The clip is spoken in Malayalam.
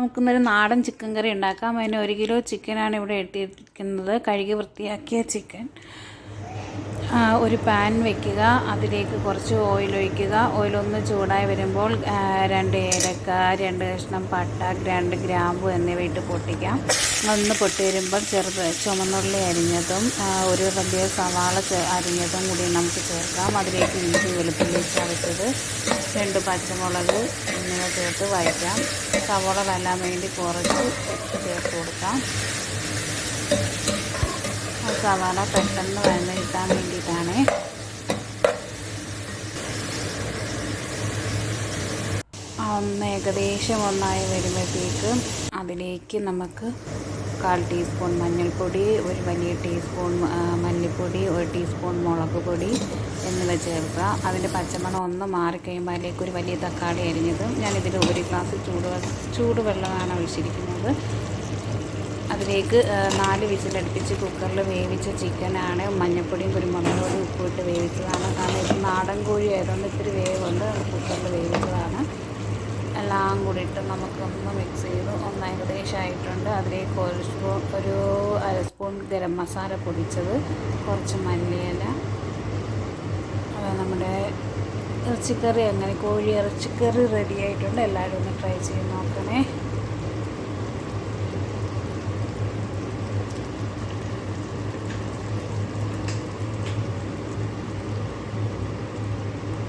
നമുക്കിന്നൊരു നാടൻ ചിക്കൻ കറി ഉണ്ടാക്കാം. അതിന് 1 കിലോ ചിക്കനാണ് ഇവിടെ ഇട്ടിരിക്കുന്നത്. കഴുകി വൃത്തിയാക്കിയ ചിക്കൻ. ഒരു പാൻ വയ്ക്കുക, അതിലേക്ക് കുറച്ച് ഓയിൽ ഒഴിക്കുക. ഓയിലൊന്ന് ചൂടായി വരുമ്പോൾ 2 ഏലക്ക, 2 കഷ്ണം പട്ട, 2 ഗ്രാമ്പു എന്നിവ ഇട്ട് പൊട്ടിക്കാം. ഒന്ന് പൊട്ടി വരുമ്പോൾ ചുമന്നുള്ളി അരിഞ്ഞതും ഒരു വലിയ സവാള അരിഞ്ഞതും കൂടി നമുക്ക് ചേർക്കാം. അതിലേക്ക് ഇഞ്ചി വെളുത്തുള്ളി ചതച്ചത്, 2 പച്ചമുളക് എന്നിവ ചേർത്ത് വഴറ്റാം. സവാള വല്ലാൻ വേണ്ടി കുറച്ച് ചേർത്ത് കൊടുക്കാം. സവാള പെട്ടെന്ന് വഴന്ന് കിട്ടാൻ വേണ്ടിയിട്ടാണ്. ഏകദേശം ഒന്നായി വരുമ്പോഴത്തേക്ക് അതിലേക്ക് നമുക്ക് 1/4 ടീസ്പൂൺ മഞ്ഞൾപ്പൊടി, ഒരു വലിയ ടീസ്പൂൺ മല്ലിപ്പൊടി, 1 ടീസ്പൂൺ മുളക് പൊടി എന്നിവ ചേർക്കുക. അതിൻ്റെ പച്ചമണം ഒന്ന് മാറിക്കഴിയുമ്പോൾ അതിലേക്ക് ഒരു വലിയ തക്കാളി അരിഞ്ഞതും, ഞാനിതിൽ 1 ഗ്ലാസ് ചൂടുവെള്ളമാണ് ഒഴിച്ചിരിക്കുന്നത്. അതിലേക്ക് 4 വിസിലടുപ്പിച്ച് കുക്കറിൽ വേവിച്ച ചിക്കനാണ്. മഞ്ഞൾപ്പൊടിയും കുരുമുളക് പൊടിയും ഉപ്പിട്ട് വേവിച്ചതാണ്. കാരണം ഇത് നാടൻ കോഴി ആയതുകൊണ്ട് ഇത്തിരി വേവുണ്ട്. കുക്കറിൽ വേവിച്ചതാണ്. എല്ലാം കൂടി ഇട്ട് നമുക്കൊന്ന് മിക്സ് ചെയ്ത് ഒന്ന് ഏകദേശം ആയിട്ടുണ്ട്. അതിലേക്ക് ഒരു അര സ്പൂൺ ഗരം മസാല പൊടിച്ചത്, കുറച്ച് മല്ലിയില. നമ്മുടെ ഇറച്ചിക്കറി, അങ്ങനെ കോഴി ഇറച്ചിക്കറി റെഡി ആയിട്ടുണ്ട്. എല്ലാവരും ഒന്ന് ട്രൈ ചെയ്ത് നോക്കണേ.